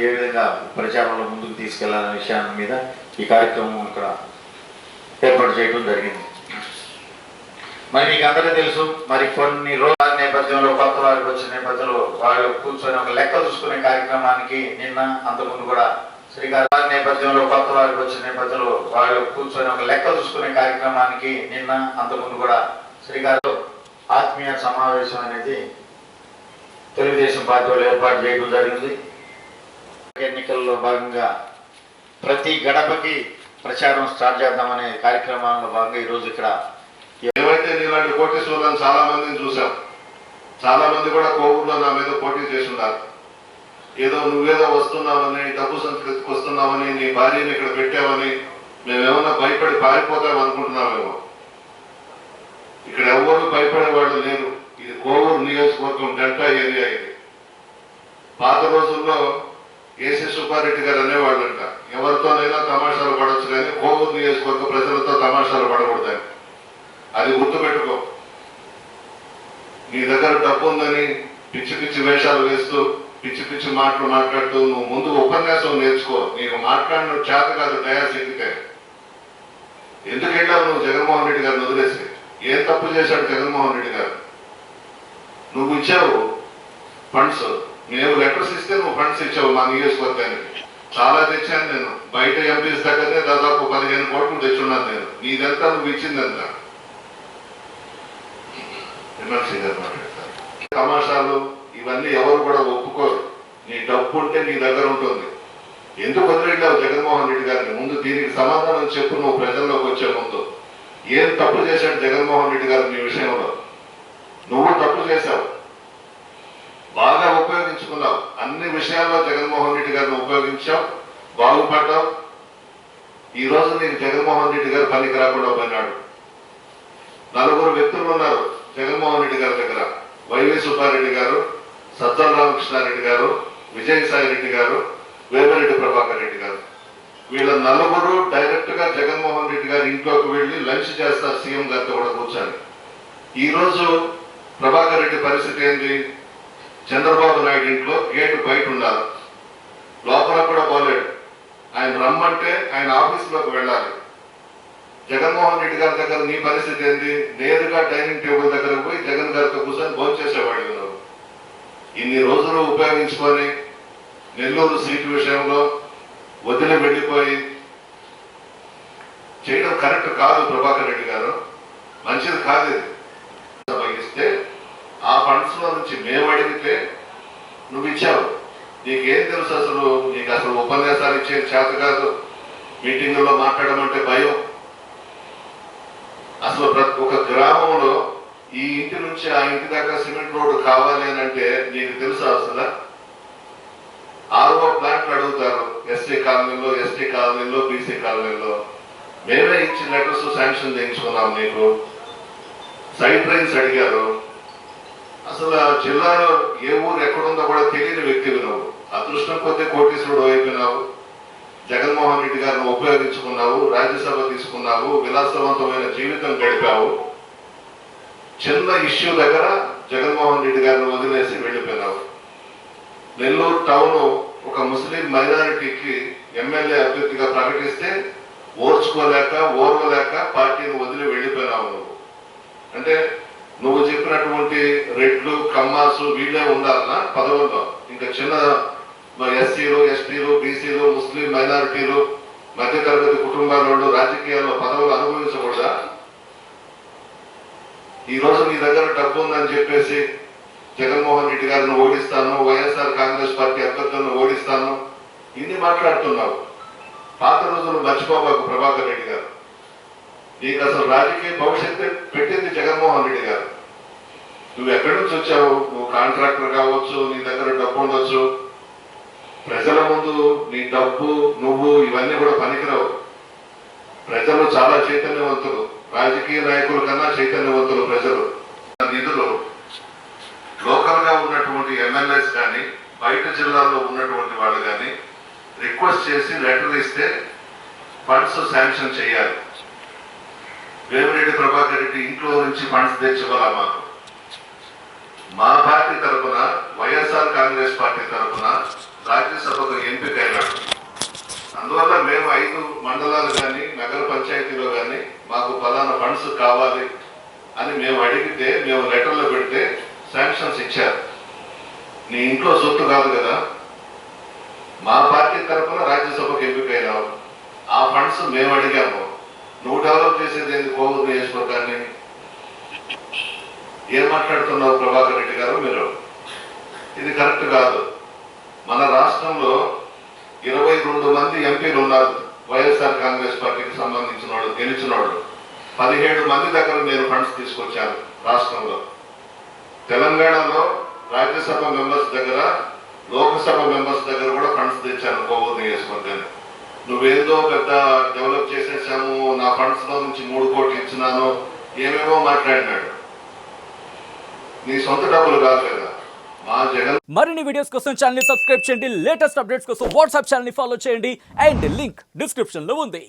ఏ విధంగా ప్రచారంలో ముందుకు తీసుకెళ్లాలనే విషయాన్ని మీద ఈ కార్యక్రమం ఇక్కడ ఏర్పాటు చేయడం జరిగింది. మరి మీకు అందరికీ తెలుసు, మరి కొన్ని రోజుల నేపథ్యంలో కొత్త వారికి వచ్చిన నేపథ్యంలో వాళ్ళు కూర్చొని ఒక లెక్క చూసుకునే కార్యక్రమానికి నిన్న అంతకుముందు కూడా శ్రీకారం నేపథ్యంలో కొత్త వారికి వచ్చిన నేపథ్యంలో వాళ్ళు కూర్చొని ఒక లెక్క చూసుకునే కార్యక్రమానికి నిన్న అంతకుముందు కూడా శ్రీకారం ఆత్మీయ సమావేశం అనేది తెలుగుదేశం పార్టీ వాళ్ళు ఏర్పాటు చేయడం జరిగింది. ఎన్నికల్లో భాగంగా ప్రతి గడపకి ప్రచారం స్టార్ట్ చేద్దామనే కార్యక్రమంలో భాగంగా ఈరోజు ఇక్కడ ఏవైతే నీలాంటి కోటీశ్వరులను చాలా మందిని చూసాం. చాలా మంది కూడా కోవూరులో నా మీద పోటీ చేస్తున్నారు. ఏదో నువ్వేదో వస్తున్నావని, డబ్బు సంస్కృతికి వస్తున్నావని, నీ భార్యని ఇక్కడ పెట్టావని మేమేమన్నా భయపడి పారిపోతాం అనుకుంటున్నామేమో. ఇక్కడ ఎవరు భయపడేవాళ్ళు లేరు. ఇది కోవూరు నియోజకవర్గం డెల్టా ఏరియా. ఇది పాత రోజుల్లో ఏసీ సుబ్బారెడ్డి గారు అనేవాళ్ళంట, ఎవరితోనైనా తమాషాలు పడవచ్చు కానీ కోవూరు నియోజకవర్గ ప్రజలతో తమాషాలు పడకూడదని. అది గుర్తుపెట్టుకో. నీ దగ్గర డబ్బు ఉందని పిచ్చి పిచ్చి వేషాలు వేస్తూ పిచ్చి పిచ్చి మాటలు మాట్లాడుతూ నువ్వు ముందు ఉపన్యాసం నేర్చుకో. నీకు మాట్లాడిన చేత కాదు దయాశక్తికే. ఎందుకు వెళ్ళావు నువ్వు జగన్మోహన్ రెడ్డి గారిని వదిలేసి? ఏం తప్పు చేశాడు జగన్మోహన్ రెడ్డి గారు? నువ్వు ఇచ్చావు ఫండ్స్, మేము లెటర్స్ ఇస్తే నువ్వు ఫండ్స్ ఇచ్చావు మా నియోజకవర్గానికి. చాలా తెచ్చాను నేను. బయట ఎంపీస్ దగ్గరనే దాదాపు 15 కోట్లు తెచ్చున్నాను నేను. నీదంతా నువ్వు ఇచ్చిందంతా. ఎమ్మెల్సీ గారు మాట్లాడతారు. తమాషాలు ఇవన్నీ ఎవరు కూడా ఒప్పుకోరు. నీ డబ్బు ఉంటే నీ దగ్గర ఉంటుంది. ఎందుకు వదిలేళ్ళావు జగన్మోహన్ రెడ్డి గారిని? ముందు దీనికి సమాధానం చెప్పు. నువ్వు ప్రజల్లోకి వచ్చే ముందు ఏం తప్పు చేశాడు జగన్మోహన్ రెడ్డి గారు నీ విషయంలో? నువ్వు తప్పు చేశావు, బాగా ఉపయోగించుకున్నావు. అన్ని విషయాల్లో జగన్మోహన్ రెడ్డి గారిని ఉపయోగించావు, బాగుపడ్డావు. ఈ రోజు నీకు జగన్మోహన్ రెడ్డి గారు పనికి రాకుండా పోయినాడు. 4 వ్యక్తులు ఉన్నారు జగన్మోహన్ రెడ్డి గారి దగ్గర. వైవి సుబ్బారెడ్డి గారు, సజ్జల రామకృష్ణారెడ్డి గారు, విజయసాయి రెడ్డి గారు, వేమిరెడ్డి ప్రభాకర్ రెడ్డి గారు. వీళ్ళ 4 డైరెక్ట్ గా జగన్మోహన్ రెడ్డి గారి ఇంట్లోకి వెళ్ళి లంచ్ చేస్తారు సీఎం గారితో కూడా కూర్చొని. ఈ రోజు ప్రభాకర్ రెడ్డి పరిస్థితి ఏంటి? చంద్రబాబు నాయుడు ఇంట్లో గేటు బయట ఉండాలి, లోపల కూడా పోలేడు. ఆయన రమ్మంటే ఆయన ఆఫీసులోకి వెళ్ళాలి. జగన్మోహన్ రెడ్డి గారి దగ్గర నీ పరిస్థితి ఏంటి? నేరుగా డైనింగ్ టేబుల్ దగ్గర పోయి జగన్ గారితో కూర్చొని భోంచేసేవాడు. నువ్వు ఇన్ని రోజులు ఉపయోగించుకొని నెల్లూరు సీటు విషయంలో వదిలి వెళ్ళిపోయి చేయడం కరెక్ట్ కాదు ప్రభాకర్ రెడ్డి గారు. మంచిది కాదు. ఇస్తే ఆ ఫండ్స్ లో నుంచి మేము అడిగితే నువ్వు ఇచ్చావు. నీకేం తెలుసు అసలు? నీకు అసలు ఉపన్యాసాలు ఇచ్చే చేత కాదు. మీటింగుల్లో మాట్లాడమంటే భయం. అసలు ఒక గ్రామంలో ఈ ఇంటి నుంచి ఆ ఇంటి దాకా సిమెంట్ రోడ్డు కావాలి అని అంటే నీకు తెలుసా అసలు? ఆర్ఓ ప్లాంట్లు అడుగుతారు ఎస్టీ కాలనీలో, ఎస్టీ కాలనీలో, బీసీ కాలనీలో. మేమే ఇచ్చిన లెటర్స్ శాంక్షన్ చేయించుకున్నాం. నీకు సైడ్ డ్రైన్స్ అడిగారు. అసలు ఆ జిల్లాలో ఏ ఊరు ఎక్కడుందో కూడా తెలియని వ్యక్తివి నువ్వు. అదృష్టం కొద్దీ కోటీశ్వరుడు అయిపోయినావు. జగన్మోహన్ రెడ్డి గారిని ఉపయోగించుకున్నావు, రాజ్యసభ తీసుకున్నావు, విలాసవంతమైన జీవితం గడిపావు. చిన్న ఇష్యూ దగ్గర జగన్మోహన్ రెడ్డి గారిని వదిలేసి వెళ్ళిపోయినావు. నెల్లూరు టౌన్ ఒక ముస్లిం మైనారిటీకి ఎమ్మెల్యే అభ్యర్థిగా ప్రకటిస్తే ఓర్వలేక పార్టీని వదిలి వెళ్ళిపోయినావు నువ్వు. అంటే నువ్వు చెప్పినటువంటి రెడ్లు, కమ్మాసు వీళ్ళే ఉండాలన్నా పదవుల్లో? ఇంకా చిన్న ఎస్సీలు, ఎస్టీలు, బీసీలు, ముస్లిం మైనారిటీలు, మధ్యతరగతి కుటుంబాల వాళ్ళు రాజకీయాల్లో పదవులు అనుభవించకూడదా? ఈ రోజు నీ దగ్గర డబ్బు ఉందని చెప్పేసి జగన్మోహన్ రెడ్డి గారిని ఓడిస్తాను, వైఎస్ఆర్ కాంగ్రెస్ పార్టీ అభ్యర్థులను ఓడిస్తాను, ఇన్ని మాట్లాడుతున్నావు. పాత రోజులు మర్చిపోబాకు ప్రభాకర్ రెడ్డి గారు. నీకు అసలు రాజకీయ భవిష్యత్తు పెట్టింది జగన్మోహన్ రెడ్డి గారు. నువ్వు ఎక్కడి నుంచి వచ్చావు? నువ్వు కాంట్రాక్టర్ కావచ్చు, నీ దగ్గర డబ్బు ఉండొచ్చు. ప్రజల ముందు నీ డబ్బు, నువ్వు ఇవన్నీ కూడా పనికిరావు. ప్రజలు చాలా చైతన్యవంతులు, రాజకీయ నాయకుల కన్నా చైతన్యవంతులు ప్రజలు. నిధులు లోకల్ గా ఉన్నటువంటి ఎమ్మెల్యేస్ కానీ, బయట జిల్లాల్లో ఉన్నటువంటి వాళ్ళు కానీ రిక్వెస్ట్ చేసి లెటర్ ఇస్తే ఫండ్స్ శాంక్షన్ చేయాలి. వేమిరెడ్డి ప్రభాకర్ రెడ్డి ఇంట్లో నుంచి ఫండ్స్ తెచ్చుకోవాలా మాకు. మా పార్టీ తరఫున, వైఎస్ఆర్ కాంగ్రెస్ పార్టీ తరఫున రాజ్యసభకు ఎంపికైనాడు. అందువల్ల మేము 5 మండలాలు కానీ నగర పంచాయతీలో కానీ మాకు ఫలానా ఫండ్స్ కావాలి అని మేము అడిగితే, మేము లెటర్లో పెడితే శాంక్షన్స్ ఇచ్చారు. నీ ఇంట్లో సొత్తు కాదు కదా, మా పార్టీ తరఫున రాజ్యసభకు ఎంపికైనావు, ఆ ఫండ్స్ మేము అడిగాము, నువ్వు డెవలప్ చేసేది ఏంది కోవూరు నియోజకవర్గాన్ని? ఏం మాట్లాడుతున్నావు ప్రభాకర్ రెడ్డి గారు మీరు? ఇది కరెక్ట్ కాదు. మన రాష్ట్రంలో 22 మంది ఎంపీలు ఉన్నారు వైఎస్ఆర్ కాంగ్రెస్ పార్టీకి సంబంధించిన వాళ్ళు, గెలిచిన వాళ్ళు. 17 మంది దగ్గర నేను ఫండ్స్ తీసుకొచ్చాను రాష్ట్రంలో. తెలంగాణలో రాజ్యసభ మెంబర్స్ దగ్గర, లోక్సభ మెంబర్స్ దగ్గర కూడా ఫండ్స్ తెచ్చాను కోవూరు నియోజకవర్గాన్ని. నువ్వేందో పెద్ద డెవలప్ చేసేసాము, నా ఫండ్స్ లో నుంచి 3 కోట్లు ఇచ్చినాను, ఏమేమో మాట్లాడినాడు. నీ సొంత డబ్బులు కాదు కదా మా జగన్. మరిన్ని వీడియోస్ కోసం ఛానల్ ని సబ్స్క్రైబ్ చేయండి, లేటెస్ట్ అప్డేట్స్ కోసం వాట్సాప్ ఛానల్ ని ఫాలో చేయండి అండ్ లింక్ డిస్క్రిప్షన్ లో ఉంది.